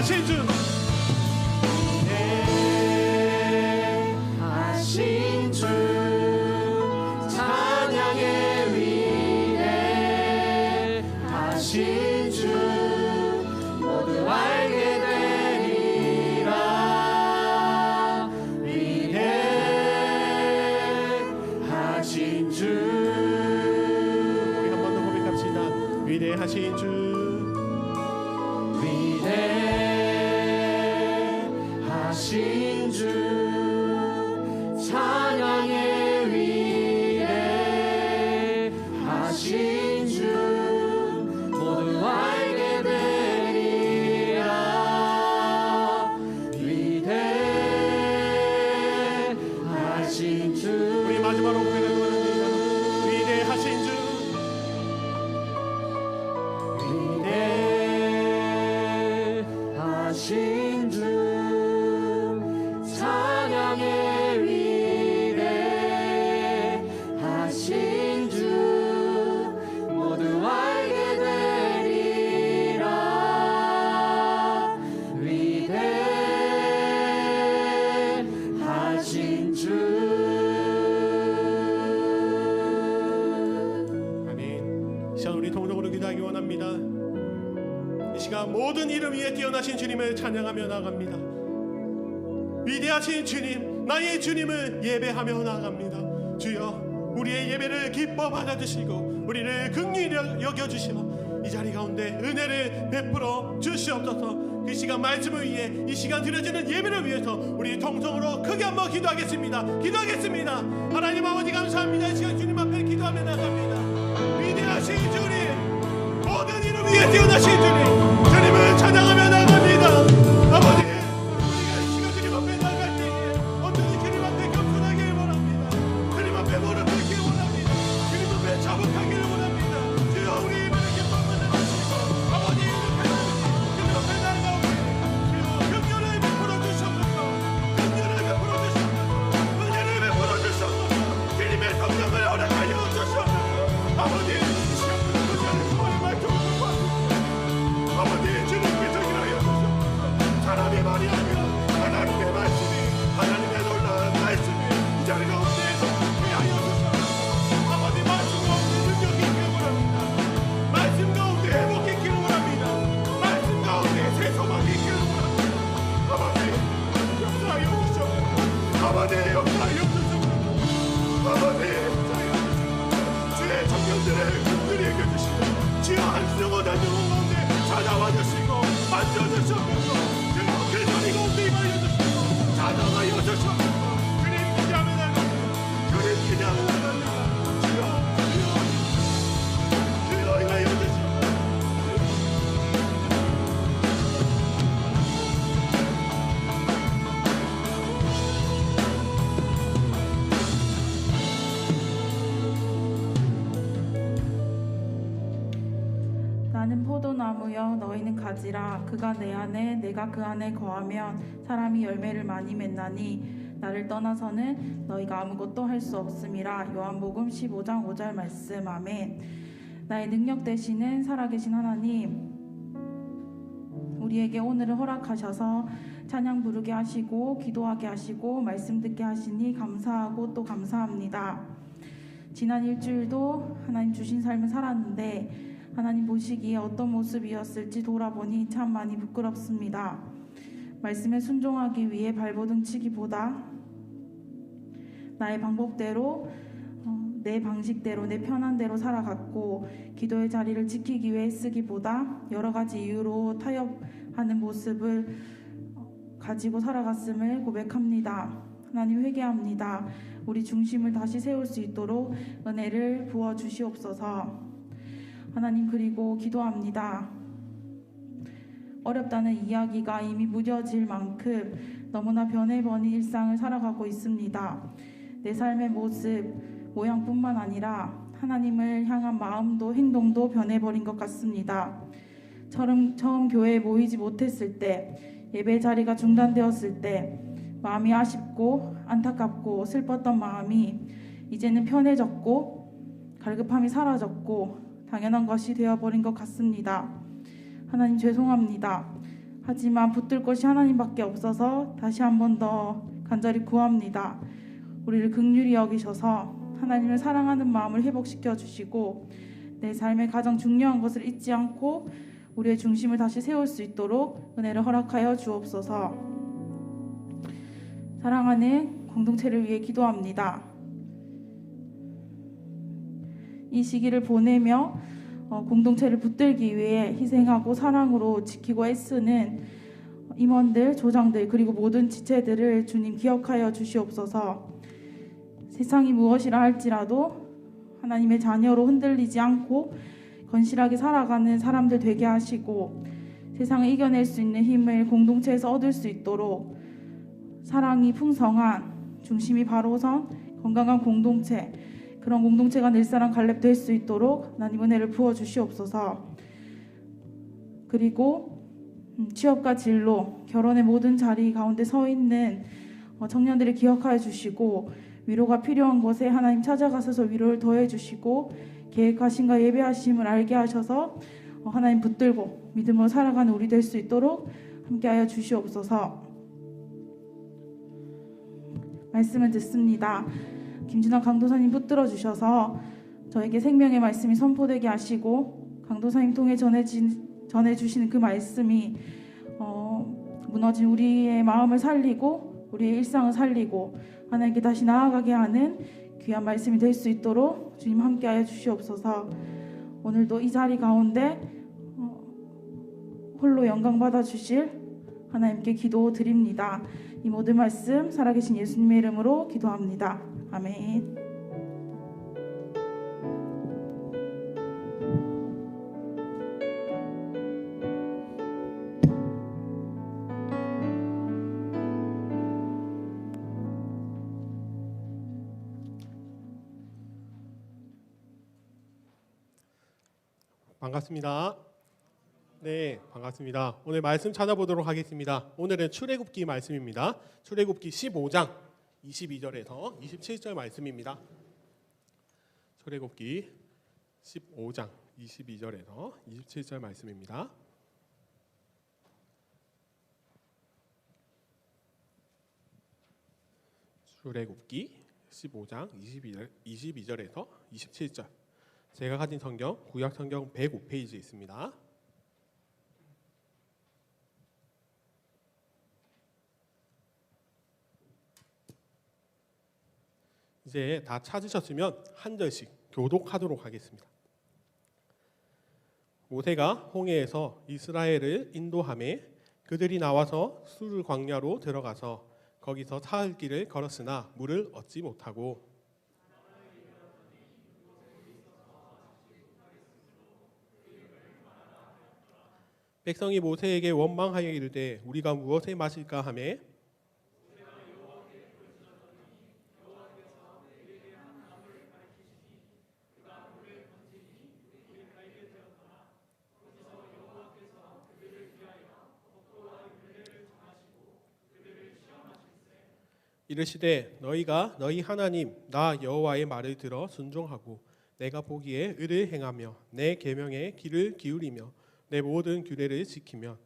위대하신 주, 위대하신 주 찬양의 위대하신 주 모두 알게 되리라. 위대하신 주. 우리 한 번 더 고백합시다. 위대하신 주, 위대하신 주 찬양의 위대하신 주 모두 알게 되리라. 위대하신 주. 우리 마지막으로 고백하는 원합니다. 위대하신 주, 위대하신 주 찬양의 위대하신 주 모두 알게 되리라. 위대하신 주. 아멘. 이 시간 우리 동력으로 기도하기 원합니다. 이 시간 모든 이름 위에 뛰어나신 주님을 찬양하며 나아갑니다. 위대하신 주님, 나의 주님을 예배하며 나아갑니다. 주여, 우리의 예배를 기뻐 받아주시고 우리를 긍휼히 여겨주시며 이 자리 가운데 은혜를 베풀어 주시옵소서. 그 시간 말씀을 위해, 이 시간 드려지는 예배를 위해서 우리 통성으로 크게 한번 기도하겠습니다. 기도하겠습니다. 하나님 아버지 감사합니다. 이 시간 주님 앞에 기도하며 나갑니다. 위대하신 주님, 모든 이름 위에 뛰어나신 주님, 주님을 찬양하며 나갑니다. 아버지, 우리가 이 시간 주님 앞에 나갈 때에 온전히 주님 앞에 겸손하길 원합니다. 주님 앞에 무릎 꿇길 원합니다. 주님 앞에 자복하기를 원합니다. 주여, 우리 예배를 기뻐하며 나가시고 아버지 이렇게 주님 앞에 나가오니 주여 긍휼을 베풀어 주시옵소서. 긍휼을 베풀어 주시옵소서. 은혜를 베풀어 주시옵소서. 주님의 성령을 허락하여 주시옵소서. 아버지, 이 시간 주님의 말씀을 아버지 주님께서 일하여 주시옵소서. 사람이 말이 아니라 하나님의 말씀이, 하나님의 놀라운 말씀이 이 자리 가운데에서 하여 주시옵소서. 아버지, 말씀 가운데 능력이 있기를 원합니다. 말씀 가운데 회복이 있기를 원합니다. 말씀 가운데 새 소망이 있기를 원합니다. 아버지, 역사하여 주시옵소서. 아버지, 역사하여 주시옵소서. 아버지, 역사하여 주시옵소서. 주의 청년들을 긍휼히 여겨주시고 주여 한승원 한승원 가운데 찾아와 주시고 만져주시옵소서. 그리고 그 자리 가운데 임하여 주시고 찾아와여 주시옵소서. 그림 기대하며 나갑니다. 그림 기대하며 나갑니다. 주여, 주여, 주여 임하여 주시옵소서. 나는 포도나무여 너희는 가지라. 그가 내 안에 내가 그 안에 거하면 사람이 열매를 많이 맺나니 나를 떠나서는 너희가 아무것도 할 수 없음이라. 요한복음 15장 5절 말씀. 아멘. 나의 능력 되시는 살아계신 하나님, 우리에게 오늘을 허락하셔서 찬양 부르게 하시고 기도하게 하시고 말씀 듣게 하시니 감사하고 또 감사합니다. 지난 일주일도 하나님 주신 삶을 살았는데 하나님 보시기에 어떤 모습이었을지 돌아보니 참 많이 부끄럽습니다. 말씀에 순종하기 위해 발버둥 치기보다 나의 방법대로, 내 방식대로, 내 편한 대로 살아갔고 기도의 자리를 지키기 위해 쓰기보다 여러 가지 이유로 타협하는 모습을 가지고 살아갔음을 고백합니다. 하나님, 회개합니다. 우리 중심을 다시 세울 수 있도록 은혜를 부어주시옵소서. 하나님, 그리고 기도합니다. 어렵다는 이야기가 이미 무뎌질 만큼 너무나 변해버린 일상을 살아가고 있습니다. 내 삶의 모습, 모양뿐만 아니라 하나님을 향한 마음도 행동도 변해버린 것 같습니다. 처음 교회에 모이지 못했을 때, 예배 자리가 중단되었을 때 마음이 아쉽고 안타깝고 슬펐던 마음이 이제는 편해졌고 갈급함이 사라졌고 당연한 것이 되어버린 것 같습니다. 하나님, 죄송합니다. 하지만 붙들 것이 하나님밖에 없어서 다시 한 번 더 간절히 구합니다. 우리를 긍휼히 여기셔서 하나님을 사랑하는 마음을 회복시켜 주시고 내 삶의 가장 중요한 것을 잊지 않고 우리의 중심을 다시 세울 수 있도록 은혜를 허락하여 주옵소서. 사랑하는 공동체를 위해 기도합니다. 이 시기를 보내며 공동체를 붙들기 위해 희생하고 사랑으로 지키고 애쓰는 임원들, 조장들 그리고 모든 지체들을 주님 기억하여 주시옵소서. 세상이 무엇이라 할지라도 하나님의 자녀로 흔들리지 않고 건실하게 살아가는 사람들 되게 하시고 세상을 이겨낼 수 있는 힘을 공동체에서 얻을 수 있도록 사랑이 풍성한 중심이 바로 선 건강한 공동체, 그런 공동체가 늘사랑 갈렙 될 수 있도록 하나님 은혜를 부어 주시옵소서. 그리고 취업과 진로, 결혼의 모든 자리 가운데 서 있는 청년들을 기억하여 주시고 위로가 필요한 곳에 하나님 찾아가셔서 위로를 더해 주시고 계획하심과 예배하심을 알게 하셔서 하나님 붙들고 믿음으로 살아가는 우리 될 수 있도록 함께하여 주시옵소서. 말씀을 듣습니다. 김진환 강도사님 붙들어 주셔서 저에게 생명의 말씀이 선포되게 하시고 강도사님 통해 전해주시는 그 말씀이 무너진 우리의 마음을 살리고 우리의 일상을 살리고 하나님께 다시 나아가게 하는 귀한 말씀이 될 수 있도록 주님 함께하여 주시옵소서. 오늘도 이 자리 가운데 홀로 영광 받아 주실 하나님께 기도드립니다. 이 모든 말씀 살아계신 예수님의 이름으로 기도합니다. 아멘. 반갑습니다. 네, 반갑습니다. 오늘 말씀 찾아보도록 하겠습니다. 오늘은 출애굽기 말씀입니다. 출애굽기 15장 22절에서 27절 말씀입니다. 출애굽기 15장 22절에서 27절 말씀입니다. 출애굽기 15장 22절에서 27절. 제가 가진 성경 구약 성경 105페이지에 있습니다. 이제 다 찾으셨으면 한 절씩 교독하도록 하겠습니다. 모세가 홍해에서 이스라엘을 인도하매 그들이 나와서 술 광야로 들어가서 거기서 사흘 길을 걸었으나 물을 얻지 못하고 백성이 모세에게 원망하여 이르되 우리가 무엇에 마실까 하매 이르시되 너희가 너희 하나님 나 여호와의 말을 들어 순종하고 내가 보기에 의를 행하며 내 계명에 귀를 기울이며 내 모든 규례를 지키면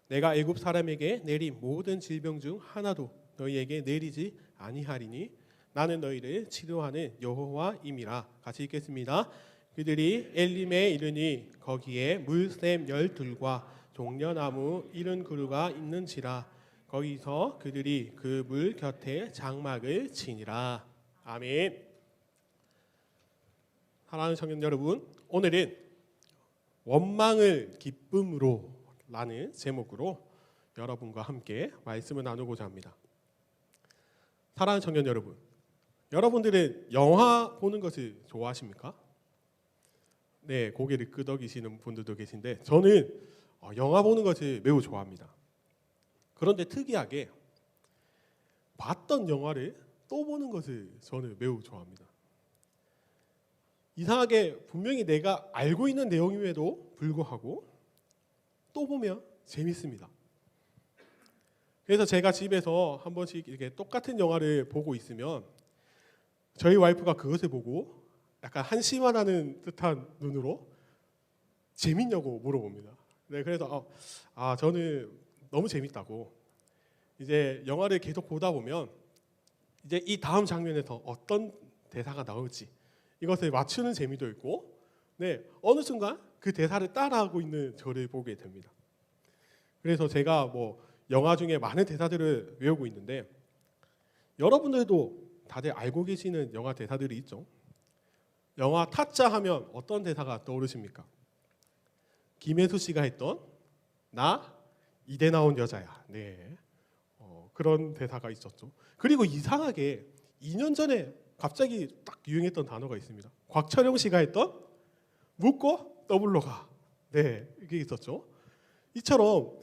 내가 애굽 사람에게 내린 모든 질병 중 하나도 너희에게 내리지 아니하리니 나는 너희를 치료하는 여호와임이라. 같이 읽겠습니다. 그들이 엘림에 이르니 거기에 물샘 12과 종려나무 70그루가 있는지라. 거기서 그들이 그 물 곁에 장막을 치니라. 아멘. 사랑하는 청년 여러분, 오늘은 원망을 기쁨으로 라는 제목으로 여러분과 함께 말씀을 나누고자 합니다. 사랑하는 청년 여러분, 여러분들은 영화 보는 것을 좋아하십니까? 네, 고개를 끄덕이시는 분들도 계신데 저는 영화 보는 것을 매우 좋아합니다. 그런데 특이하게 봤던 영화를 또 보는 것을 저는 매우 좋아합니다. 이상하게 분명히 내가 알고 있는 내용임에도 불구하고 또 보면 재밌습니다. 그래서 제가 집에서 한 번씩 이렇게 똑같은 영화를 보고 있으면 저희 와이프가 그것을 보고 약간 한심하다는 듯한 눈으로 재밌냐고 물어봅니다. 네, 그래서 저는 너무 재밌다고 이제 영화를 계속 보다 보면 이제 이 다음 장면에서 어떤 대사가 나올지 이것을 맞추는 재미도 있고, 네, 어느 순간 그 대사를 따라하고 있는 저를 보게 됩니다. 그래서 제가 뭐 영화 중에 많은 대사들을 외우고 있는데 여러분들도 다들 알고 계시는 영화 대사들이 있죠. 영화 타짜 하면 어떤 대사가 떠오르십니까? 김혜수 씨가 했던 나 이대 나온 여자야. 네, 그런 대사가 있었죠. 그리고 이상하게 2년 전에 갑자기 딱 유행했던 단어가 있습니다. 곽철용 씨가 했던 묻고 더블로 가. 네, 이게 있었죠. 이처럼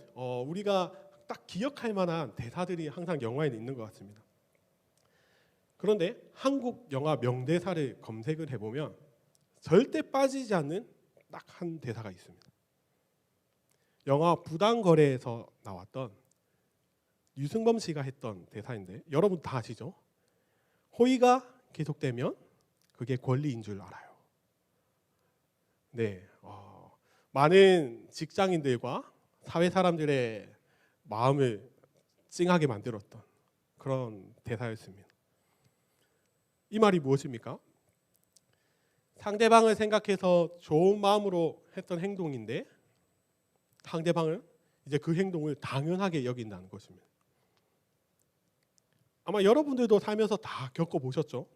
우리가 딱 기억할 만한 대사들이 항상 영화에는 있는 것 같습니다. 그런데 한국 영화 명대사를 검색을 해보면 절대 빠지지 않는 딱 한 대사가 있습니다. 영화 부당거래에서 나왔던 유승범 씨가 했던 대사인데 여러분 다 아시죠? 호의가 계속되면 그게 권리인 줄 알아요. 네, 많은 직장인들과 사회 사람들의 마음을 찡하게 만들었던 그런 대사였습니다. 이 말이 무엇입니까? 상대방을 생각해서 좋은 마음으로 했던 행동인데 상대방은 이제 그 행동을 당연하게 여긴다는 것입니다. 아마 여러분들도 살면서 다 겪어보셨죠?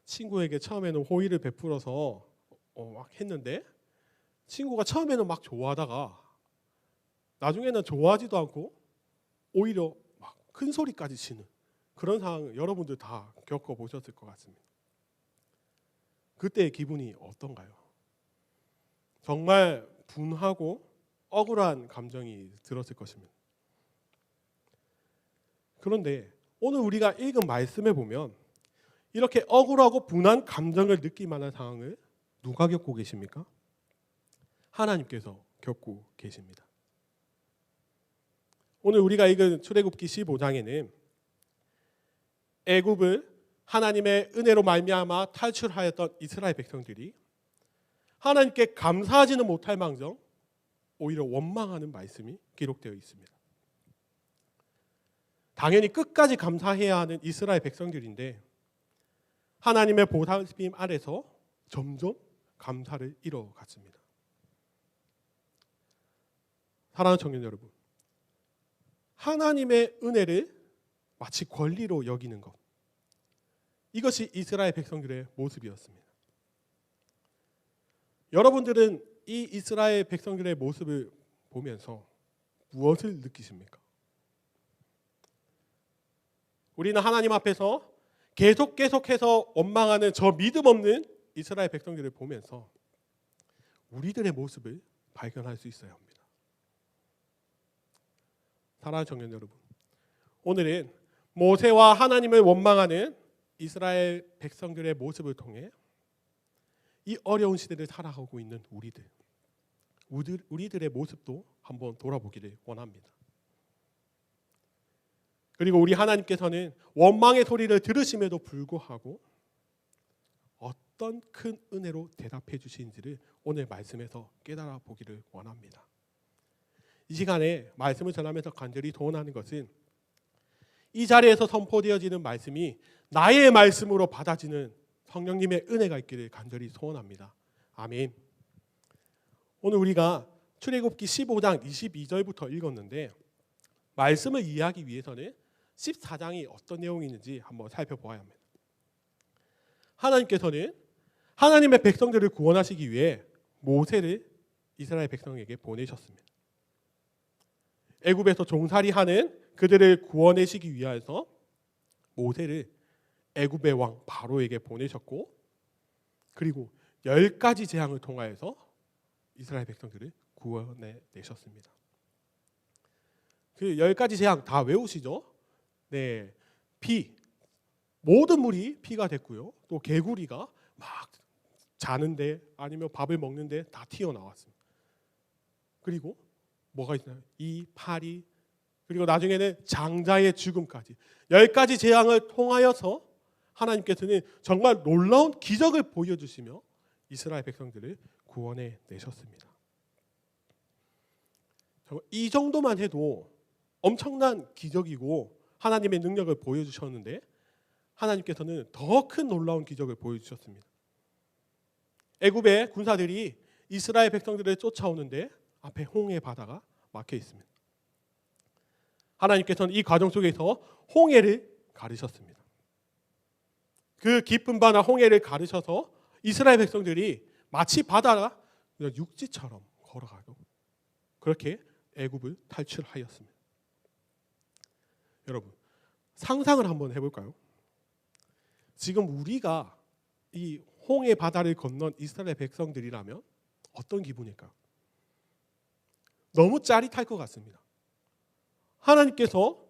친구에게 처음에는 호의를 베풀어서 막 했는데 친구가 처음에는 막 좋아하다가 나중에는 좋아하지도 않고 오히려 막 큰 소리까지 치는 그런 상황을 여러분들 다 겪어보셨을 것 같습니다. 그때의 기분이 어떤가요? 정말 분하고 억울한 감정이 들었을 것입니다. 그런데 오늘 우리가 읽은 말씀에 보면 이렇게 억울하고 분한 감정을 느낄 만한 상황을 누가 겪고 계십니까? 하나님께서 겪고 계십니다. 오늘 우리가 읽은 출애굽기 15장에는 애굽을 하나님의 은혜로 말미암아 탈출하였던 이스라엘 백성들이 하나님께 감사하지는 못할 망정 오히려 원망하는 말씀이 기록되어 있습니다. 당연히 끝까지 감사해야 하는 이스라엘 백성들인데 하나님의 보살핌 아래서 점점 감사를 잃어갔습니다. 사랑하는 청년 여러분, 하나님의 은혜를 마치 권리로 여기는 것, 이것이 이스라엘 백성들의 모습이었습니다. 여러분들은 이 이스라엘 백성들의 모습을 보면서 무엇을 느끼십니까? 우리는 하나님 앞에서 계속해서 원망하는 저 믿음 없는 이스라엘 백성들을 보면서 우리들의 모습을 발견할 수 있어야 합니다. 사랑하는 청년 여러분, 오늘은 모세와 하나님을 원망하는 이스라엘 백성들의 모습을 통해 이 어려운 시대를 살아가고 있는 우리들의 모습도 한번 돌아보기를 원합니다. 그리고 우리 하나님께서는 원망의 소리를 들으심에도 불구하고 어떤 큰 은혜로 대답해 주시는지를 오늘 말씀에서 깨달아 보기를 원합니다. 이 시간에 말씀을 전하면서 간절히 소원하는 것은 이 자리에서 선포되어지는 말씀이 나의 말씀으로 받아지는 성령님의 은혜가 있기를 간절히 소원합니다. 아멘. 오늘 우리가 출애굽기 15장 22절부터 읽었는데 말씀을 이해하기 위해서는 14장이 어떤 내용이 있는지 한번 살펴보아야 합니다. 하나님께서는 하나님의 백성들을 구원하시기 위해 모세를 이스라엘 백성에게 보내셨습니다. 애굽에서 종살이하는 그들을 구원하시기 위하여서 모세를 애굽의 왕 바로에게 보내셨고, 그리고 10가지 재앙을 통하여서 이스라엘 백성들을 구원해 내셨습니다. 그 10가지 재앙 다 외우시죠? 네, 모든 물이 피가 됐고요. 또 개구리가 막 자는데 아니면 밥을 먹는데 다 튀어나왔습니다. 그리고 뭐가 있나요? 이 파리, 그리고 나중에는 장자의 죽음까지 10가지 재앙을 통하여서 하나님께서는 정말 놀라운 기적을 보여주시며 이스라엘 백성들을 구원해 내셨습니다. 이 정도만 해도 엄청난 기적이고 하나님의 능력을 보여주셨는데 하나님께서는 더 큰 놀라운 기적을 보여주셨습니다. 애굽의 군사들이 이스라엘 백성들을 쫓아오는데 앞에 홍해 바다가 막혀 있습니다. 하나님께서는 이 과정 속에서 홍해를 가르셨습니다. 그 깊은 바다 홍해를 가르셔서 이스라엘 백성들이 마치 바다가 육지처럼 걸어가고 그렇게 애굽을 탈출하였습니다. 여러분, 상상을 한번 해볼까요? 지금 우리가 이 홍해 바다를 건넌 이스라엘 백성들이라면 어떤 기분일까요? 너무 짜릿할 것 같습니다. 하나님께서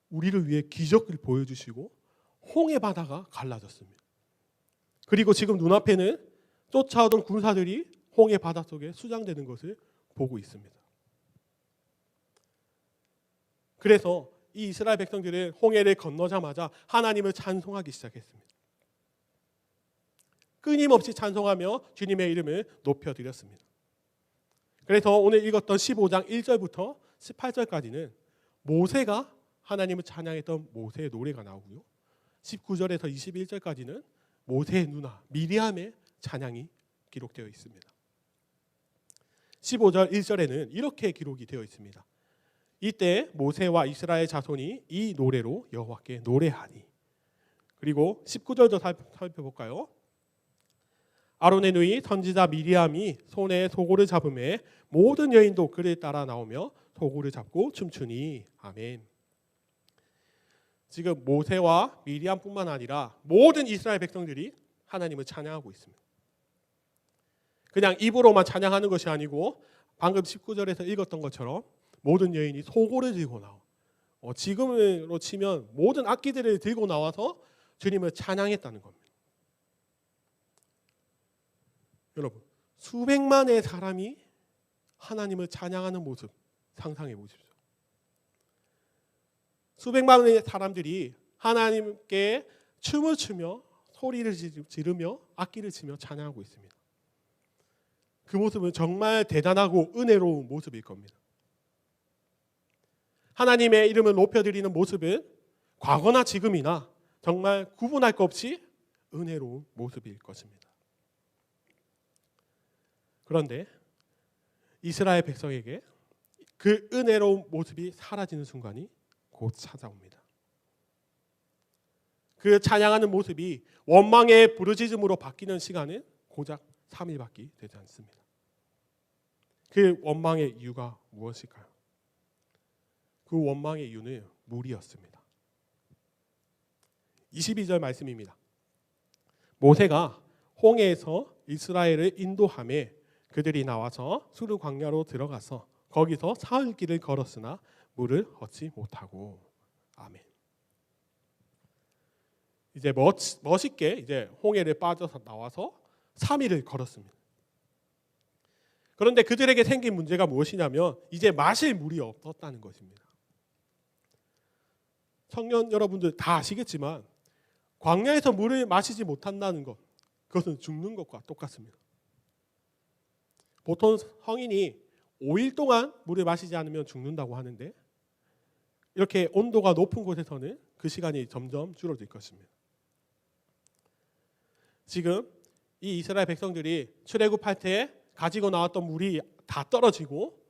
우리를 위해 기적을 보여주시고 홍해 바다가 갈라졌습니다. 그리고 지금 눈앞에는 쫓아오던 군사들이 홍해 바다 속에 수장되는 것을 보고 있습니다. 그래서 이 이스라엘 백성들은 홍해를 건너자마자 하나님을 찬송하기 시작했습니다. 끊임없이 찬송하며 주님의 이름을 높여드렸습니다. 그래서 오늘 읽었던 15장 1절부터 18절까지는 모세가 하나님을 찬양했던 모세의 노래가 나오고요. 19절에서 21절까지는 모세의 누나 미리암의 찬양이 기록되어 있습니다. 15절 1절에는 이렇게 기록이 되어 있습니다. 이때 모세와 이스라엘 자손이 이 노래로 여호와께 노래하니. 그리고 19절도 살펴볼까요? 아론의 누이 선지자 미리암이 손에 소고를 잡음에 모든 여인도 그를 따라 나오며 소고를 잡고 춤추니. 아멘. 지금 모세와 미리암뿐만 아니라 모든 이스라엘 백성들이 하나님을 찬양하고 있습니다. 그냥 입으로만 찬양하는 것이 아니고 방금 19절에서 읽었던 것처럼 모든 여인이 소고를 들고 나와. 지금으로 치면 모든 악기들을 들고 나와서 주님을 찬양했다는 겁니다. 여러분, 수백만의 사람이 하나님을 찬양하는 모습 상상해 보십시오. 수백만의 사람들이 하나님께 춤을 추며 소리를 지르며 악기를 치며 찬양하고 있습니다. 그 모습은 정말 대단하고 은혜로운 모습일 겁니다. 하나님의 이름을 높여드리는 모습은 과거나 지금이나 정말 구분할 것 없이 은혜로운 모습일 것입니다. 그런데 이스라엘 백성에게 그 은혜로운 모습이 사라지는 순간이 곧 찾아옵니다. 그 찬양하는 모습이 원망의 부르짖음으로 바뀌는 시간은 고작 3일밖에 되지 않습니다. 그 원망의 이유가 무엇일까요? 그 원망의 이유는 물이었습니다. 22절 말씀입니다. 모세가 홍해에서 이스라엘을 인도하며 그들이 나와서 수르 광야로 들어가서 거기서 사흘 길을 걸었으나 물을 얻지 못하고. 아멘. 이제 멋있게 이제 홍해를 빠져서 나와서 3일을 걸었습니다. 그런데 그들에게 생긴 문제가 무엇이냐면 이제 마실 물이 없었다는 것입니다. 청년 여러분들 다 아시겠지만 광야에서 물을 마시지 못한다는 것, 그것은 죽는 것과 똑같습니다. 보통 성인이 5일 동안 물을 마시지 않으면 죽는다고 하는데 이렇게 온도가 높은 곳에서는 그 시간이 점점 줄어들 것입니다. 지금 이 이스라엘 백성들이 출애굽할 때 가지고 나왔던 물이 다 떨어지고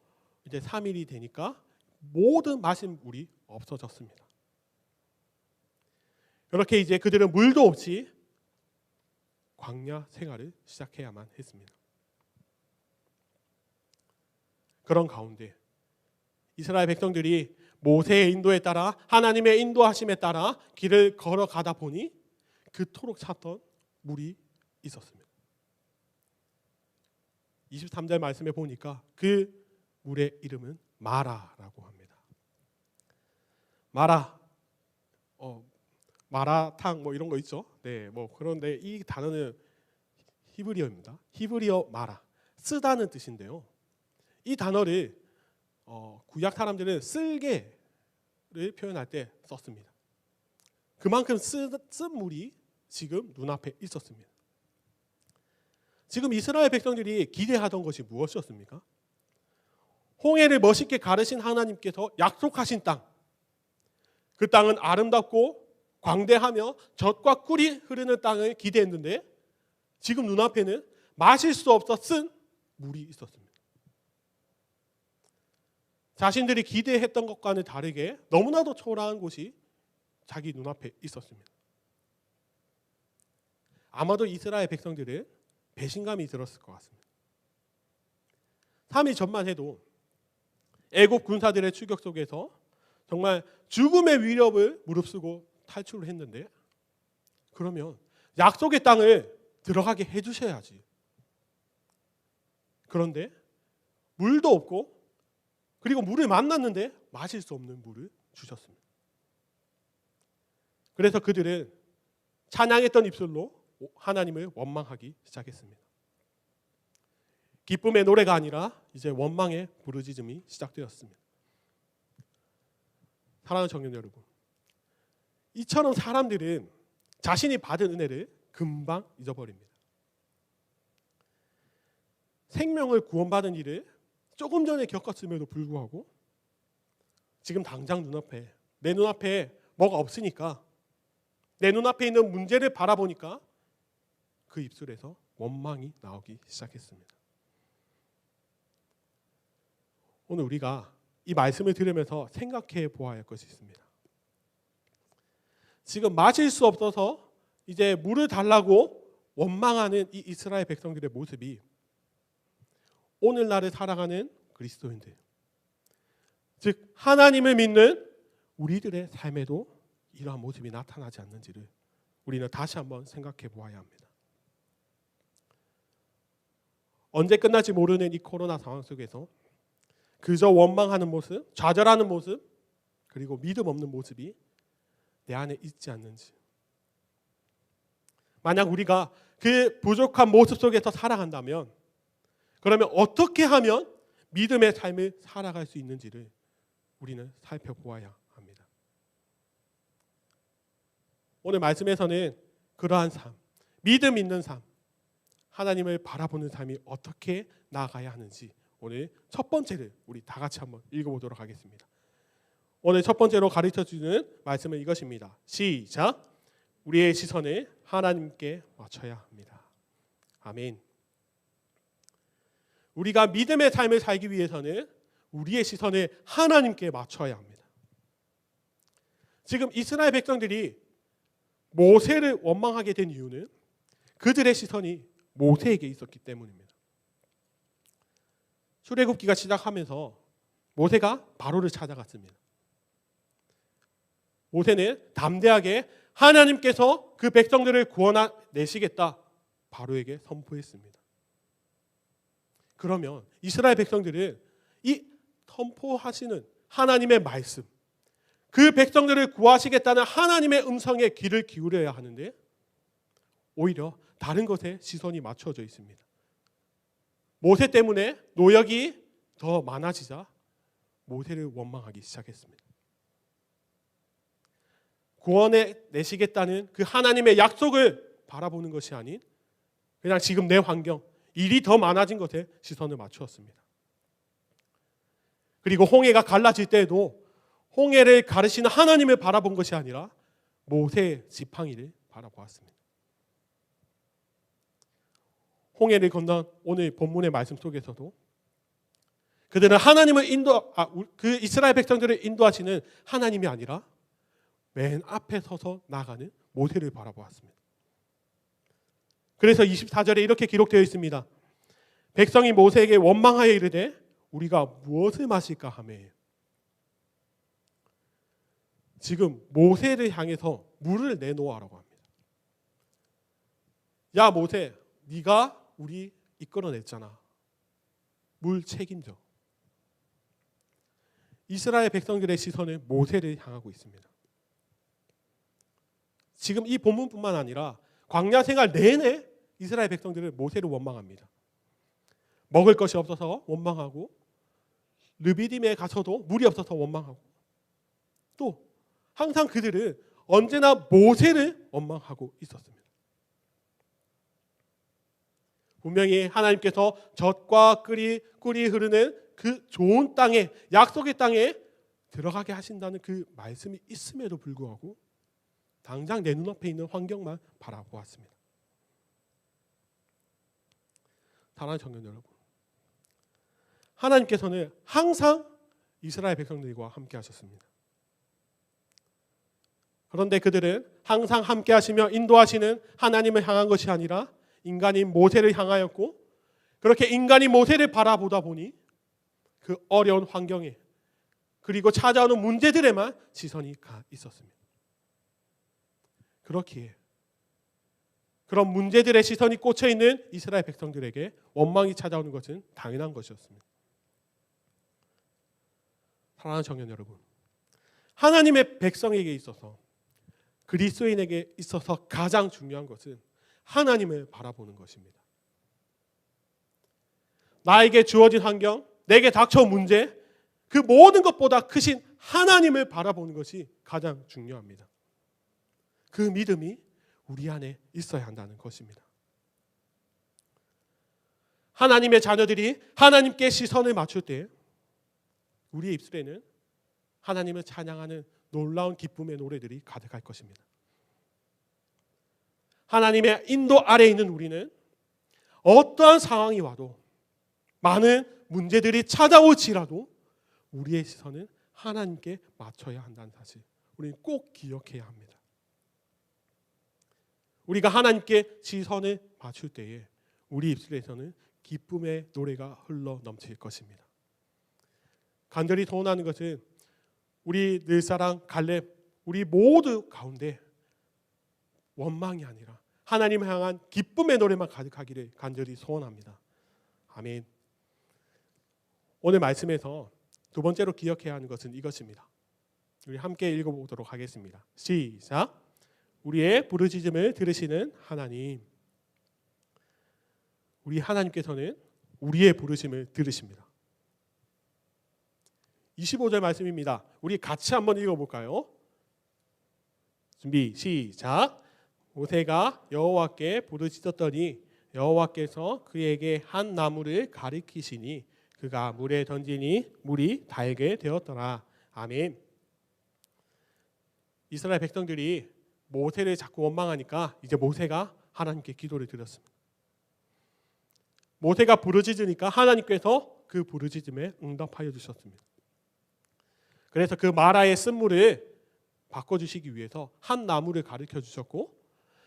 이제 3일이 되니까 모든 마신 물이 없어졌습니다. 이렇게 이제 그들은 물도 없이 광야 생활을 시작해야만 했습니다. 그런 가운데 이스라엘 백성들이 모세의 인도에 따라 하나님의 인도하심에 따라 길을 걸어가다 보니 그토록 찾던 물이 있었습니다. 23절 말씀에 보니까 그 물의 이름은 마라라고 합니다. 마라, 마라탕 뭐 이런 거 있죠. 네, 뭐 그런데 이 단어는 히브리어입니다. 히브리어 마라, 쓰다는 뜻인데요. 이 단어를 구약 사람들은 쓸개를 표현할 때 썼습니다. 그만큼 쓴 물이 지금 눈앞에 있었습니다. 지금 이스라엘 백성들이 기대하던 것이 무엇이었습니까? 홍해를 멋있게 가르신 하나님께서 약속하신 땅, 그 땅은 아름답고 광대하며 젖과 꿀이 흐르는 땅을 기대했는데 지금 눈앞에는 마실 수 없어 쓴 물이 있었습니다. 자신들이 기대했던 것과는 다르게 너무나도 초라한 곳이 자기 눈앞에 있었습니다. 아마도 이스라엘 백성들은 배신감이 들었을 것 같습니다. 3일 전만 해도 애국 군사들의 추격 속에서 정말 죽음의 위협을 무릅쓰고 탈출을 했는데, 그러면 약속의 땅을 들어가게 해주셔야지. 그런데 물도 없고, 그리고 물을 만났는데 마실 수 없는 물을 주셨습니다. 그래서 그들은 찬양했던 입술로 하나님을 원망하기 시작했습니다. 기쁨의 노래가 아니라 이제 원망의 부르짖음이 시작되었습니다. 사랑하는 청년 여러분, 이처럼 사람들은 자신이 받은 은혜를 금방 잊어버립니다. 생명을 구원받은 일을 조금 전에 겪었음에도 불구하고 지금 당장 내 눈앞에 뭐가 없으니까, 내 눈앞에 있는 문제를 바라보니까 그 입술에서 원망이 나오기 시작했습니다. 오늘 우리가 이 말씀을 들으면서 생각해 보아야 할 것이 있습니다. 지금 마실 수 없어서 이제 물을 달라고 원망하는 이 이스라엘 백성들의 모습이 오늘날을 살아가는 그리스도인들, 즉 하나님을 믿는 우리들의 삶에도 이러한 모습이 나타나지 않는지를 우리는 다시 한번 생각해 보아야 합니다. 언제 끝날지 모르는 이 코로나 상황 속에서 그저 원망하는 모습, 좌절하는 모습, 그리고 믿음 없는 모습이 내 안에 있지 않는지, 만약 우리가 그 부족한 모습 속에서 살아간다면 그러면 어떻게 하면 믿음의 삶을 살아갈 수 있는지를 우리는 살펴보아야 합니다. 오늘 말씀에서는 그러한 삶, 믿음 있는 삶, 하나님을 바라보는 삶이 어떻게 나아가야 하는지 오늘 첫 번째를 우리 다 같이 한번 읽어보도록 하겠습니다. 오늘 첫 번째로 가르쳐주는 말씀은 이것입니다. 시작! 우리의 시선을 하나님께 맞춰야 합니다. 아멘. 우리가 믿음의 삶을 살기 위해서는 우리의 시선을 하나님께 맞춰야 합니다. 지금 이스라엘 백성들이 모세를 원망하게 된 이유는 그들의 시선이 모세에게 있었기 때문입니다. 출애굽기가 시작하면서 모세가 바로를 찾아갔습니다. 모세는 담대하게 하나님께서 그 백성들을 구원내시겠다 바로에게 선포했습니다. 그러면 이스라엘 백성들은 이 선포하시는 하나님의 말씀, 그 백성들을 구하시겠다는 하나님의 음성에 귀를 기울여야 하는데 오히려 다른 것에 시선이 맞춰져 있습니다. 모세 때문에 노역이 더 많아지자 모세를 원망하기 시작했습니다. 구원해 내시겠다는 그 하나님의 약속을 바라보는 것이 아닌 그냥 지금 내 환경, 일이 더 많아진 것에 시선을 맞추었습니다. 그리고 홍해가 갈라질 때에도 홍해를 가르시는 하나님을 바라본 것이 아니라 모세의 지팡이를 바라보았습니다. 홍해를 건넌 오늘 본문의 말씀 속에서도 그들은 하나님을 그 이스라엘 백성들을 인도하시는 하나님이 아니라 맨 앞에 서서 나가는 모세를 바라보았습니다. 그래서 24절에 이렇게 기록되어 있습니다. 백성이 모세에게 원망하여 이르되 우리가 무엇을 마실까 하매. 지금 모세를 향해서 물을 내놓으라고 합니다. 야 모세, 네가 우리 이끌어냈잖아. 물 책임져. 이스라엘 백성들의 시선은 모세를 향하고 있습니다. 지금 이 본문뿐만 아니라 광야 생활 내내 이스라엘 백성들은 모세를 원망합니다. 먹을 것이 없어서 원망하고 르비딤에 가서도 물이 없어서 원망하고 또 항상 그들은 언제나 모세를 원망하고 있었습니다. 분명히 하나님께서 젖과 꿀이 흐르는 그 좋은 땅에, 약속의 땅에 들어가게 하신다는 그 말씀이 있음에도 불구하고 당장 내 눈앞에 있는 환경만 바라보았습니다. 사랑하는 청년 여러분, 하나님께서는 항상 이스라엘 백성들과 함께 하셨습니다. 그런데 그들은 항상 함께 하시며 인도하시는 하나님을 향한 것이 아니라 인간인 모세를 향하였고, 그렇게 인간이 모세를 바라보다 보니 그 어려운 환경에 그리고 찾아오는 문제들에만 시선이 가 있었습니다. 그렇기에 그런 문제들의 시선이 꽂혀 있는 이스라엘 백성들에게 원망이 찾아오는 것은 당연한 것이었습니다. 사랑하는 청년 여러분, 하나님의 백성에게 있어서, 그리스도인에게 있어서 가장 중요한 것은 하나님을 바라보는 것입니다. 나에게 주어진 환경, 내게 닥쳐온 문제, 그 모든 것보다 크신 하나님을 바라보는 것이 가장 중요합니다. 그 믿음이 우리 안에 있어야 한다는 것입니다. 하나님의 자녀들이 하나님께 시선을 맞출 때 우리의 입술에는 하나님을 찬양하는 놀라운 기쁨의 노래들이 가득할 것입니다. 하나님의 인도 아래에 있는 우리는 어떠한 상황이 와도, 많은 문제들이 찾아올지라도 우리의 시선은 하나님께 맞춰야 한다는 사실, 우리는 꼭 기억해야 합니다. 우리가 하나님께 시선을 맞출 때에 우리 입술에서는 기쁨의 노래가 흘러 넘칠 것입니다. 간절히 소원하는 것은 우리 늘사랑 갈렙, 우리 모두 가운데 원망이 아니라 하나님을 향한 기쁨의 노래만 가득하기를 간절히 소원합니다. 아멘. 오늘 말씀에서 두 번째로 기억해야 하는 것은 이것입니다. 우리 함께 읽어보도록 하겠습니다. 시작. 우리의 부르짖음을 들으시는 하나님. 우리 하나님께서는 우리의 부르심을 들으십니다. 25절 말씀입니다. 우리 같이 한번 읽어볼까요? 준비 시작. 모세가 여호와께 부르짖었더니 여호와께서 그에게 한 나무를 가리키시니 그가 물에 던지니 물이 달게 되었더라. 아멘. 이스라엘 백성들이 모세를 자꾸 원망하니까 이제 모세가 하나님께 기도를 드렸습니다. 모세가 부르짖으니까 하나님께서 그 부르짖음에 응답하여 주셨습니다. 그래서 그 마라의 쓴물을 바꿔주시기 위해서 한 나무를 가르쳐 주셨고,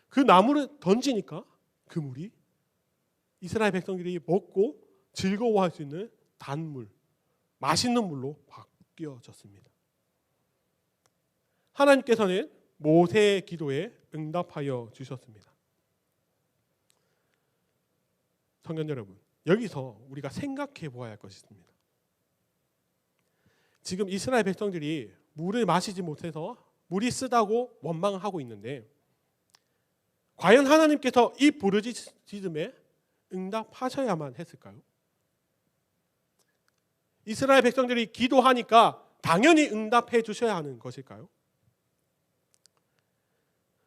그 나무를 던지니까 그 물이 이스라엘 백성들이 먹고 즐거워할 수 있는 단물, 맛있는 물로 바뀌어졌습니다. 하나님께서는 모세의 기도에 응답하여 주셨습니다. 청년 여러분, 여기서 우리가 생각해 보아야 할 것이 있습니다. 지금 이스라엘 백성들이 물을 마시지 못해서 물이 쓰다고 원망하고 있는데, 과연 하나님께서 이 부르짖음에 응답하셔야만 했을까요? 이스라엘 백성들이 기도하니까 당연히 응답해 주셔야 하는 것일까요?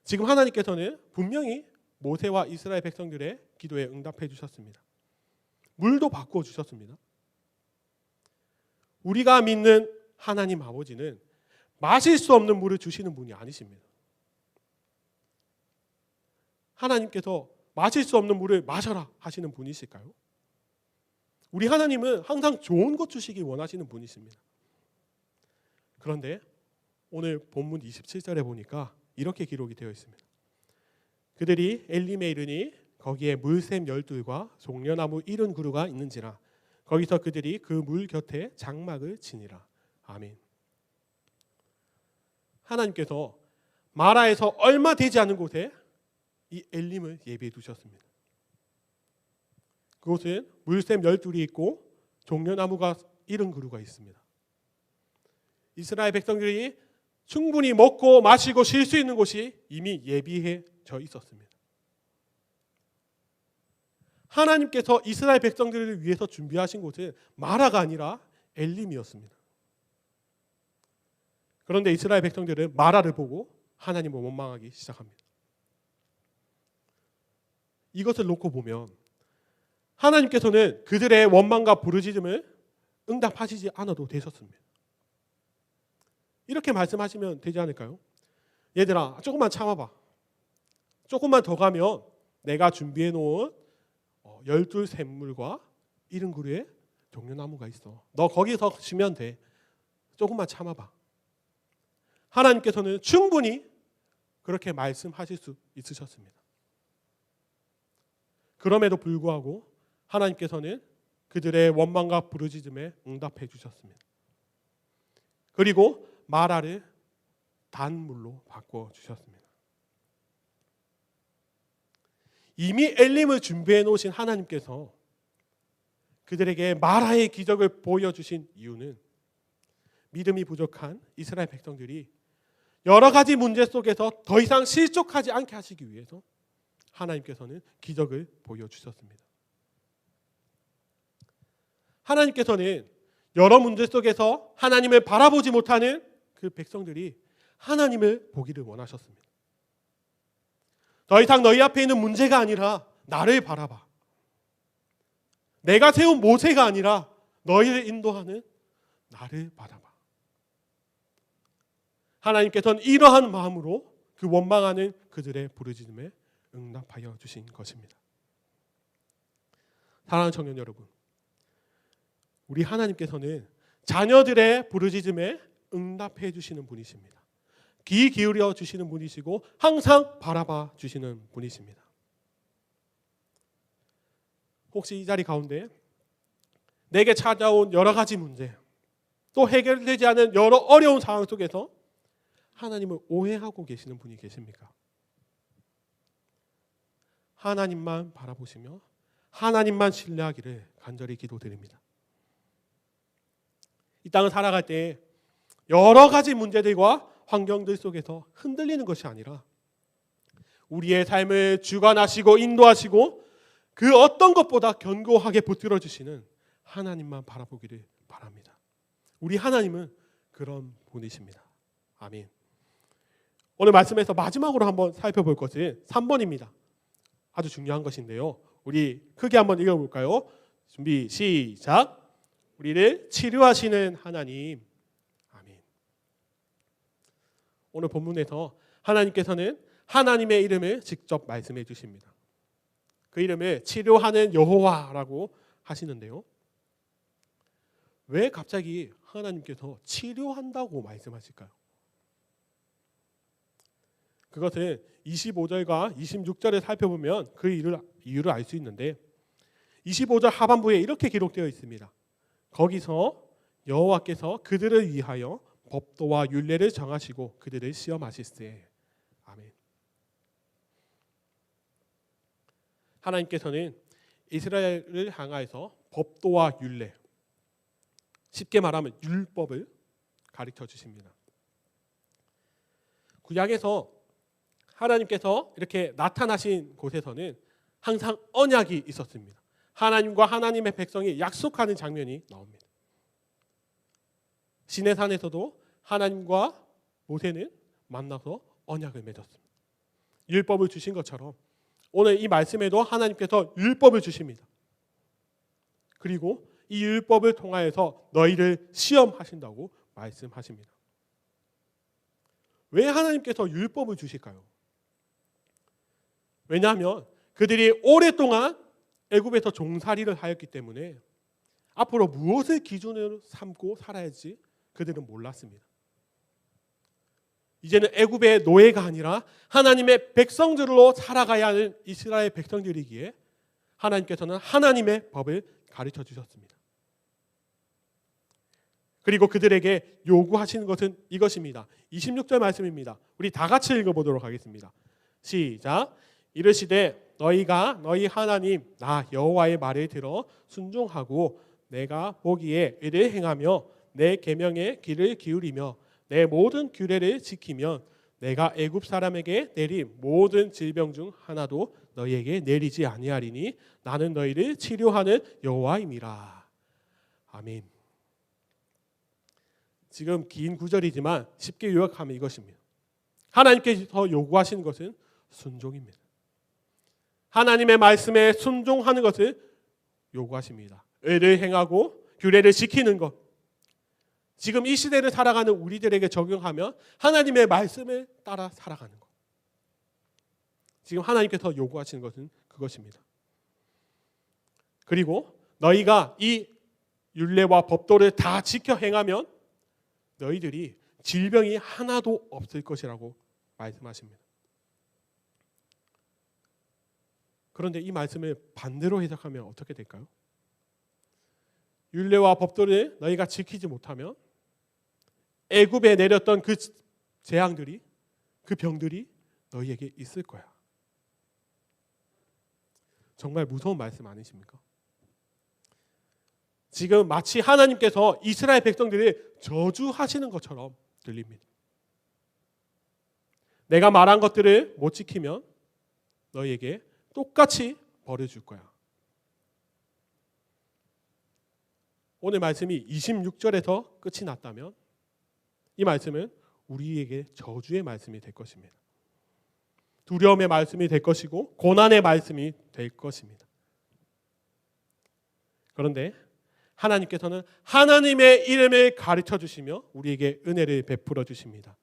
지금 하나님께서는 분명히 모세와 이스라엘 백성들의 기도에 응답해 주셨습니다. 물도 바꾸어 주셨습니다. 우리가 믿는 하나님 아버지는 마실 수 없는 물을 주시는 분이 아니십니다. 하나님께서 마실 수 없는 물을 마셔라 하시는 분이실까요? 우리 하나님은 항상 좋은 것 주시기 원하시는 분이십니다. 그런데 오늘 본문 27절에 보니까 이렇게 기록이 되어 있습니다. 그들이 엘림에 이르니 거기에 물샘 12과 종려나무 70그루가 있는지라 거기서 그들이 그 물 곁에 장막을 치니라. 아멘. 하나님께서 마라에서 얼마 되지 않은 곳에 이 엘림을 예비해 두셨습니다. 그곳은 물샘 12이 있고 종려나무가 70그루가 있습니다. 이스라엘 백성들이 충분히 먹고 마시고 쉴 수 있는 곳이 이미 예비해져 있었습니다. 하나님께서 이스라엘 백성들을 위해서 준비하신 곳은 마라가 아니라 엘림이었습니다. 그런데 이스라엘 백성들은 마라를 보고 하나님을 원망하기 시작합니다. 이것을 놓고 보면 하나님께서는 그들의 원망과 부르짖음을 응답하시지 않아도 되셨습니다. 이렇게 말씀하시면 되지 않을까요? 얘들아, 조금만 참아봐. 조금만 더 가면 내가 준비해 놓은 12 샘물과 70그루의 종려나무가 있어. 너 거기서 쉬면 돼. 조금만 참아봐. 하나님께서는 충분히 그렇게 말씀하실 수 있으셨습니다. 그럼에도 불구하고 하나님께서는 그들의 원망과 부르짖음에 응답해 주셨습니다. 그리고 마라를 단물로 바꿔 주셨습니다. 이미 엘림을 준비해 놓으신 하나님께서 그들에게 마라의 기적을 보여주신 이유는 믿음이 부족한 이스라엘 백성들이 여러 가지 문제 속에서 더 이상 실족하지 않게 하시기 위해서 하나님께서는 기적을 보여주셨습니다. 하나님께서는 여러 문제 속에서 하나님을 바라보지 못하는 그 백성들이 하나님을 보기를 원하셨습니다. 더 이상 너희 앞에 있는 문제가 아니라 나를 바라봐. 내가 세운 모세가 아니라 너희를 인도하는 나를 바라봐. 하나님께서는 이러한 마음으로 그 원망하는 그들의 부르짖음에 응답하여 주신 것입니다. 사랑하는 청년 여러분, 우리 하나님께서는 자녀들의 부르짖음에 응답해 주시는 분이십니다. 귀 기울여 주시는 분이시고 항상 바라봐 주시는 분이십니다. 혹시 이 자리 가운데 내게 찾아온 여러 가지 문제, 또 해결되지 않은 여러 어려운 상황 속에서 하나님을 오해하고 계시는 분이 계십니까? 하나님만 바라보시며 하나님만 신뢰하기를 간절히 기도드립니다. 이 땅을 살아갈 때 여러 가지 문제들과 환경들 속에서 흔들리는 것이 아니라 우리의 삶을 주관하시고 인도하시고 그 어떤 것보다 견고하게 붙들어 주시는 하나님만 바라보기를 바랍니다. 우리 하나님은 그런 분이십니다. 아멘. 오늘 말씀에서 마지막으로 한번 살펴볼 것은 3번입니다. 아주 중요한 것인데요. 우리 크게 한번 읽어볼까요? 준비 시작. 우리를 치료하시는 하나님. 아멘. 오늘 본문에서 하나님께서는 하나님의 이름을 직접 말씀해 주십니다. 그 이름을 치료하는 여호와라고 하시는데요. 왜 갑자기 하나님께서 치료한다고 말씀하실까요? 그것은 25절과 26절을 살펴보면 그 이유를 알 수 있는데 25절 하반부에 이렇게 기록되어 있습니다. 거기서 여호와께서 그들을 위하여 법도와 율례를 정하시고 그들을 시험하실세. 아멘. 하나님께서는 이스라엘을 향하여서 법도와 율례, 쉽게 말하면 율법을 가르쳐 주십니다. 구약에서 하나님께서 이렇게 나타나신 곳에서는 항상 언약이 있었습니다. 하나님과 하나님의 백성이 약속하는 장면이 나옵니다. 시내산에서도 하나님과 모세는 만나서 언약을 맺었습니다. 율법을 주신 것처럼 오늘 이 말씀에도 하나님께서 율법을 주십니다. 그리고 이 율법을 통하여서 너희를 시험하신다고 말씀하십니다. 왜 하나님께서 율법을 주실까요? 왜냐하면 그들이 오랫동안 애굽에서 종살이를 하였기 때문에 앞으로 무엇을 기준으로 삼고 살아야지 그들은 몰랐습니다. 이제는 애굽의 노예가 아니라 하나님의 백성들로 살아가야 하는 이스라엘 백성들이기에 하나님께서는 하나님의 법을 가르쳐 주셨습니다. 그리고 그들에게 요구하시는 것은 이것입니다. 26절 말씀입니다. 우리 다 같이 읽어보도록 하겠습니다. 시작. 이르시되 너희가 너희 하나님 나 여호와의 말을 들어 순종하고 내가 보기에 의를 행하며 내 계명에 귀를 기울이며 내 모든 규례를 지키면 내가 애굽 사람에게 내린 모든 질병 중 하나도 너희에게 내리지 아니하리니 나는 너희를 치료하는 여호와임이라. 아멘. 지금 긴 구절이지만 쉽게 요약하면 이것입니다. 하나님께서 요구하시는 것은 순종입니다. 하나님의 말씀에 순종하는 것을 요구하십니다. 의를 행하고 규례를 지키는 것, 지금 이 시대를 살아가는 우리들에게 적용하면 하나님의 말씀을 따라 살아가는 것. 지금 하나님께서 요구하시는 것은 그것입니다. 그리고 너희가 이 율례와 법도를 다 지켜 행하면 너희들이 질병이 하나도 없을 것이라고 말씀하십니다. 그런데 이 말씀을 반대로 해석하면 어떻게 될까요? 율례와 법도를 너희가 지키지 못하면 애굽에 내렸던 그 재앙들이, 그 병들이 너희에게 있을 거야. 정말 무서운 말씀 아니십니까? 지금 마치 하나님께서 이스라엘 백성들을 저주하시는 것처럼 들립니다. 내가 말한 것들을 못 지키면 너희에게 똑같이 벌을 줄 거야. 오늘 말씀이 26절에서 끝이 났다면 이 말씀은 우리에게 저주의 말씀이 될 것입니다. 두려움의 말씀이 될 것이고 고난의 말씀이 될 것입니다. 그런데 하나님께서는 하나님의 이름을 가르쳐 주시며 우리에게 은혜를 베풀어 주십니다.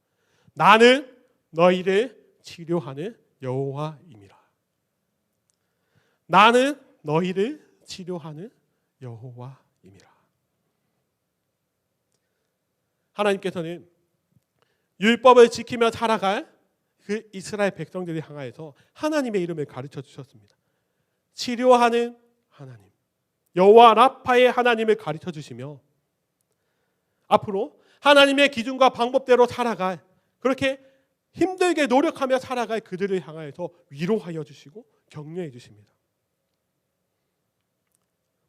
나는 너희를 치료하는 여호와임이라. 나는 너희를 치료하는 여호와임이라. 하나님께서는 율법을 지키며 살아갈 그 이스라엘 백성들을 향하여서 하나님의 이름을 가르쳐 주셨습니다. 치료하는 하나님, 여호와 라파의 하나님을 가르쳐 주시며 앞으로 하나님의 기준과 방법대로 살아갈, 그렇게 힘들게 노력하며 살아갈 그들을 향하여서 위로하여 주시고 격려해 주십니다.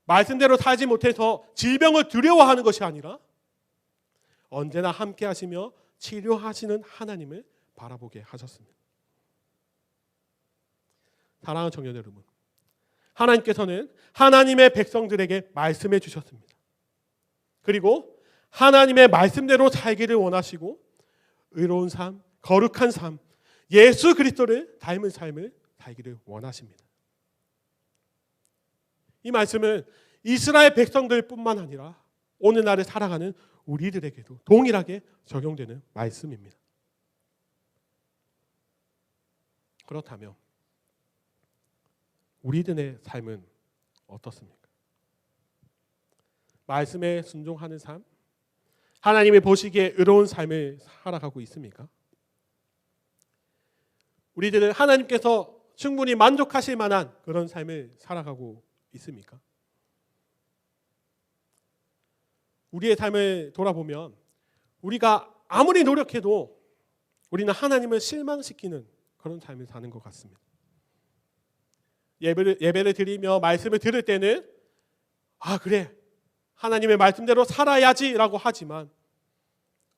말씀대로 살지 못해서 질병을 두려워하는 것이 아니라 언제나 함께 하시며 치료하시는 하나님을 바라보게 하셨습니다. 사랑하는 청년 여러분, 하나님께서는 하나님의 백성들에게 말씀해 주셨습니다. 그리고 하나님의 말씀대로 살기를 원하시고 의로운 삶, 거룩한 삶, 예수 그리스도를 닮은 삶을 살기를 원하십니다. 이 말씀은 이스라엘 백성들뿐만 아니라 오늘날을 살아가는 우리들에게도 동일하게 적용되는 말씀입니다. 그렇다면 우리들의 삶은 어떻습니까? 말씀에 순종하는 삶, 하나님이 보시기에 의로운 삶을 살아가고 있습니까? 우리들은 하나님께서 충분히 만족하실 만한 그런 삶을 살아가고 있습니까? 우리의 삶을 돌아보면 우리가 아무리 노력해도 우리는 하나님을 실망시키는 그런 삶을 사는 것 같습니다. 예배를 드리며 말씀을 들을 때는 그래, 하나님의 말씀대로 살아야지라고 하지만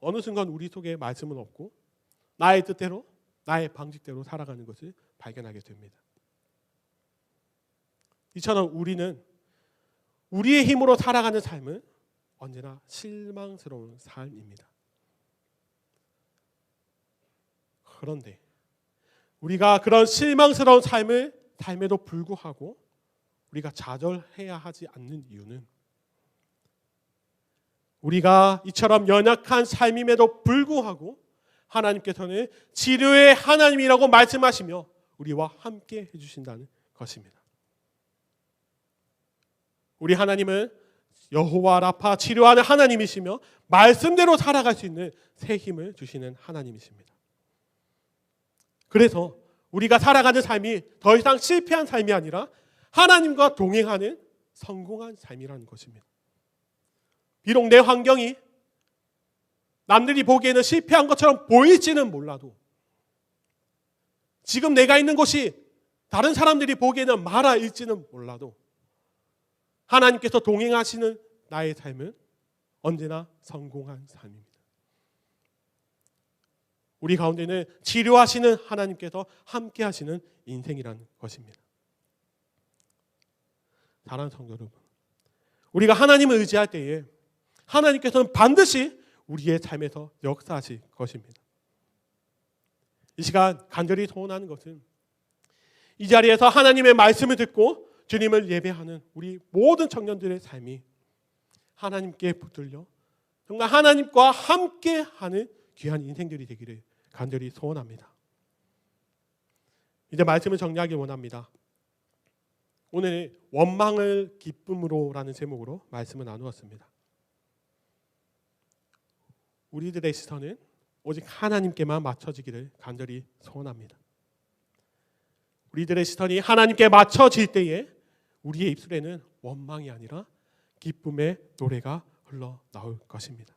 어느 순간 우리 속에 말씀은 없고 나의 뜻대로, 나의 방식대로 살아가는 것을 발견하게 됩니다. 이처럼 우리는 우리의 힘으로 살아가는 삶은 언제나 실망스러운 삶입니다. 그런데 우리가 그런 실망스러운 삶에도 불구하고 우리가 좌절해야 하지 않는 이유는 우리가 이처럼 연약한 삶임에도 불구하고 하나님께서는 치료의 하나님이라고 말씀하시며 우리와 함께 해주신다는 것입니다. 우리 하나님은 여호와 라파, 치료하는 하나님이시며 말씀대로 살아갈 수 있는 새 힘을 주시는 하나님이십니다. 그래서 우리가 살아가는 삶이 더 이상 실패한 삶이 아니라 하나님과 동행하는 성공한 삶이라는 것입니다. 비록 내 환경이 남들이 보기에는 실패한 것처럼 보일지는 몰라도, 지금 내가 있는 곳이 다른 사람들이 보기에는 마라일지는 몰라도 하나님께서 동행하시는 나의 삶은 언제나 성공한 삶입니다. 우리 가운데는 치료하시는 하나님께서 함께 하시는 인생이라는 것입니다. 사랑하는 성도 여러분, 우리가 하나님을 의지할 때에 하나님께서는 반드시 우리의 삶에서 역사하실 것입니다. 이 시간 간절히 소원하는 것은 이 자리에서 하나님의 말씀을 듣고 주님을 예배하는 우리 모든 청년들의 삶이 하나님께 붙들려 정말 하나님과 함께하는 귀한 인생들이 되기를 간절히 소원합니다. 이제 말씀을 정리하기 원합니다. 오늘 원망을 기쁨으로라는 제목으로 말씀을 나누었습니다. 우리들의 시선은 오직 하나님께만 맞춰지기를 간절히 소원합니다. 우리들의 시선이 하나님께 맞춰질 때에 우리의 입술에는 원망이 아니라 기쁨의 노래가 흘러나올 것입니다.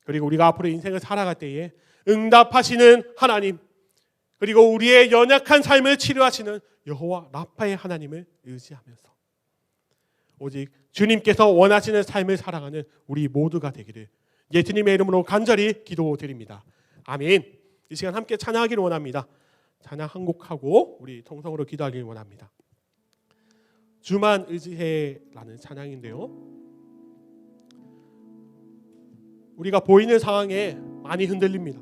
그리고 우리가 앞으로 인생을 살아갈 때에 응답하시는 하나님, 그리고 우리의 연약한 삶을 치료하시는 여호와 라파의 하나님을 의지하면서 오직 주님께서 원하시는 삶을 살아가는 우리 모두가 되기를 예수님의 이름으로 간절히 기도드립니다. 아멘. 이 시간 함께 찬양하기를 원합니다. 찬양 한 곡하고 우리 통성으로 기도하기를 원합니다. 주만 의지해라는 찬양인데요, 우리가 보이는 상황에 많이 흔들립니다.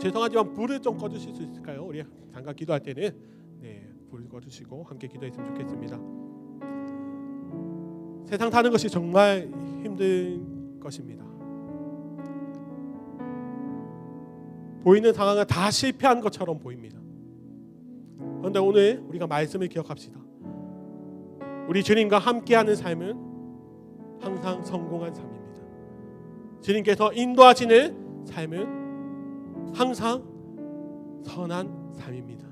죄송하지만 불을 좀 꺼주실 수 있을까요? 우리 잠깐 기도할 때는 불을 꺼주시고 함께 기도했으면 좋겠습니다. 세상 사는 것이 정말 힘든 것입니다. 보이는 상황은 다 실패한 것처럼 보입니다. 그런데 오늘 우리가 말씀을 기억합시다. 우리 주님과 함께하는 삶은 항상 성공한 삶입니다. 주님께서 인도하시는 삶은 항상 선한 삶입니다.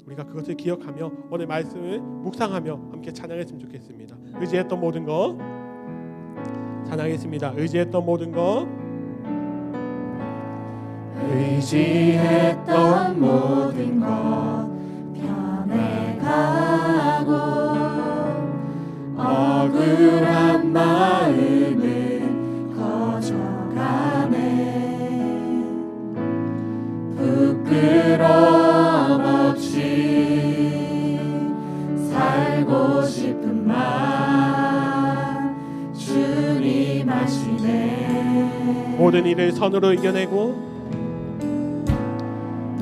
우리가 그것을 기억하며 오늘 말씀을 묵상하며 함께 찬양했으면 좋겠습니다. 의지했던 모든 것 찬양했습니다. 의지했던 모든 것, 의지했던 모든 것 변해가고 억울한 마음은 커져가네. 부끄럼 없이 살고 싶은 맘 주님 아시네. 모든 일을 선으로 이겨내고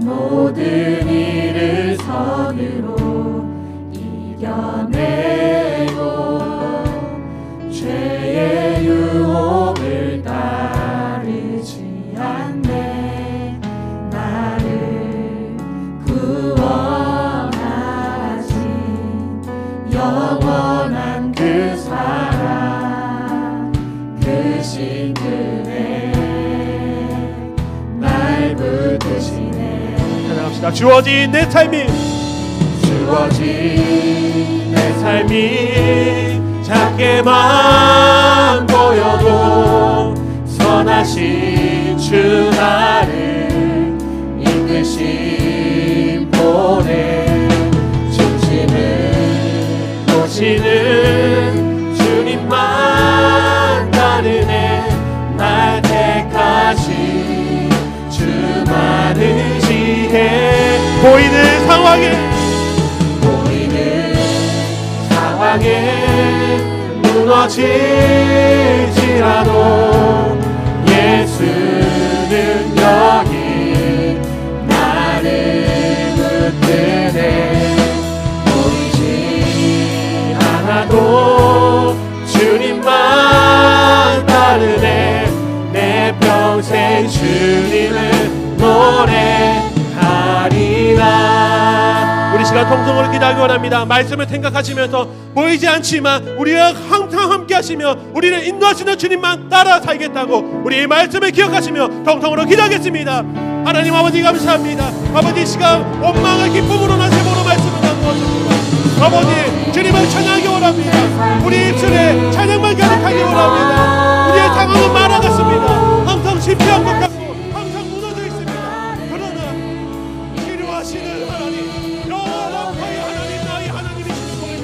모든 일을 선으로 이겨내고 죄의 유혹을 따르지 않네. 나를 구원하신 영원한 그 사랑 그 신들에 날 붙드시네. 찬양합시다. 주어진 내 삶이 작게만 보여도 선하신 주 나를 이끄신 보내. 중심을 보시는 주님만 따르네. 날 택하신 주만 의지해. 보이는 상황에 무너질지라도 예수는 여기 나를 붙드네. 보이지 않아도 주님만 따르네. 내 평생 주님을 노래하리라. 우리 시간 통성으로 기도하기 원합니다. 말씀을 생각하시면서 보이지 않지만 우리가 항상 함께 하시며 우리를 인도하시는 주님만 따라 살겠다고 우리의 말씀을 기억하시며 통성으로 기도하겠습니다. 하나님 아버지 감사합니다. 아버지 시간 원망을 기쁨으로 나세보로 말씀을 나누었습니다. 아버지 주님을 찬양하기 원합니다. 우리 입술에 찬양만 가득하기 원합니다. 우리의 상황은 많아졌습니다. 항상 실패한 것 같고 항상 무너져 있습니다. 그러나 기도하시는 하나님, 여호와의 하나님, 나의 하나님이시는 거예요.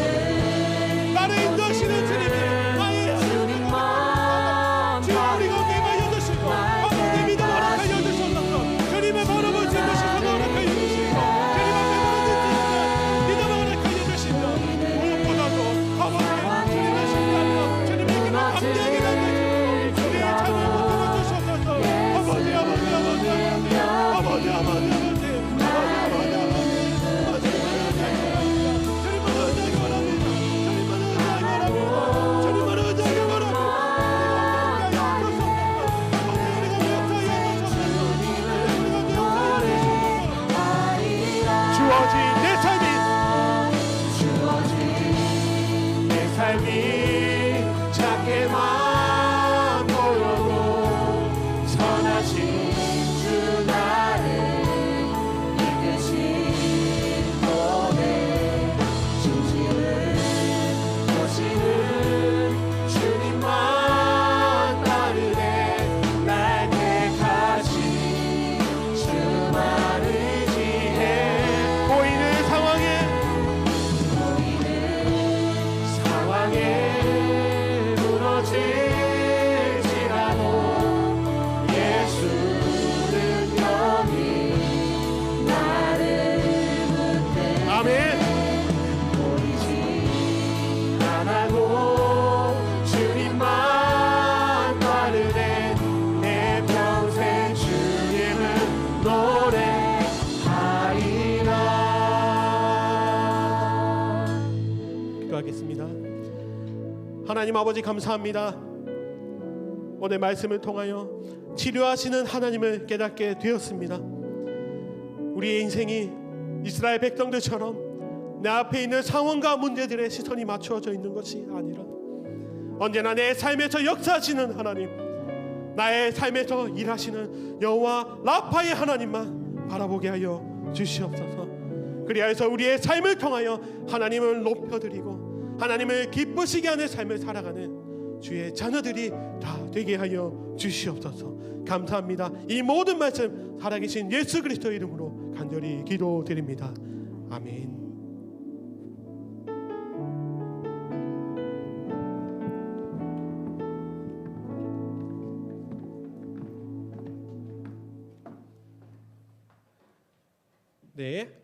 나를 인도하시는 주님이 나의 하나님입니다. 주님 우리가 매일 여주시고 하나님의 믿음 허락하여 주셔서 주님의 걸음을 지으시고 허락하여 주시고 주님의 믿음 허락하여 주시며 무엇보다도 아버지 주님의 신뢰하며 주님의 길을 감대하게 만드시고 우리의 아무리 작게만 보여도 선하신 주 나를 이끄신 곳에 중심을 보시는 주님만 따르네 날 택하신 주만을 지혜 보이는 상황에 무너질지라도 예수 능력이 나를 붙들고 아멘 보이지 하나도 주님만 따르네 내 평생 주님을 노래하리라. 기도하겠습니다. 하나님 아버지 감사합니다. 오늘 말씀을 통하여 치료하시는 하나님을 깨닫게 되었습니다. 우리의 인생이 이스라엘 백성들처럼 내 앞에 있는 상황과 문제들의 시선이 맞추어져 있는 것이 아니라 언제나 내 삶에서 역사하시는 하나님, 나의 삶에서 일하시는 여호와 라파의 하나님만 바라보게 하여 주시옵소서. 그리하여서 우리의 삶을 통하여 하나님을 높여드리고 하나님을 기쁘시게 하는 삶을 살아가는 주의 자녀들이 다 되게 하여 주시옵소서. 감사합니다. 이 모든 말씀 살아계신 예수 그리스도의 이름으로 간절히 기도드립니다. 아멘. 네,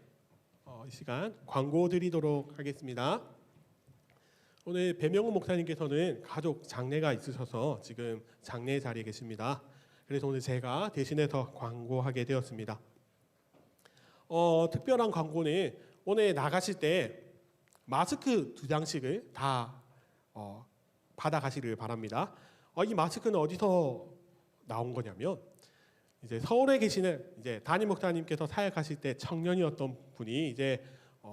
이 시간 광고 드리도록 하겠습니다. 오늘 배명훈 목사님께서는 가족 장례가 있으셔서 지금 장례 자리에 계십니다. 그래서 오늘 제가 대신해서 광고하게 되었습니다. 특별한 광고는 오늘 나가실 때 마스크 2장씩을 다 받아가시길 바랍니다. 이 마스크는 어디서 나온 거냐면 이제 서울에 계시는 이제 담임 목사님께서 사역하실 때 청년이었던 분이 이제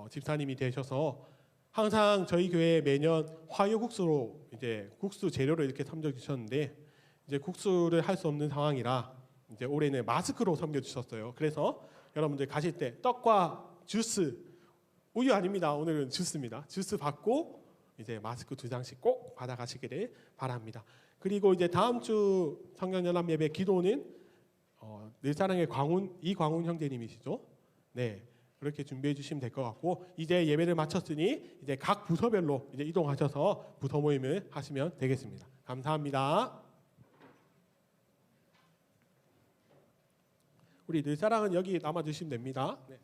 집사님이 되셔서 항상 저희 교회 매년 화요국수로 이제 국수 재료를 이렇게 섬겨 주셨는데 이제 국수를 할 수 없는 상황이라 이제 올해는 마스크로 섬겨 주셨어요. 그래서 여러분들 가실 때 떡과 주스, 우유 아닙니다. 오늘은 주스입니다. 주스 받고 이제 마스크 2장씩 꼭 받아가시기를 바랍니다. 그리고 이제 다음 주 성경연합 예배 기도는 늘사랑의 이광훈 형제님이시죠. 네. 그렇게 준비해 주시면 될 것 같고 이제 예배를 마쳤으니 이제 각 부서별로 이제 이동하셔서 부서 모임을 하시면 되겠습니다. 감사합니다. 우리 늘사랑은 여기 남아 주시면 됩니다. 네.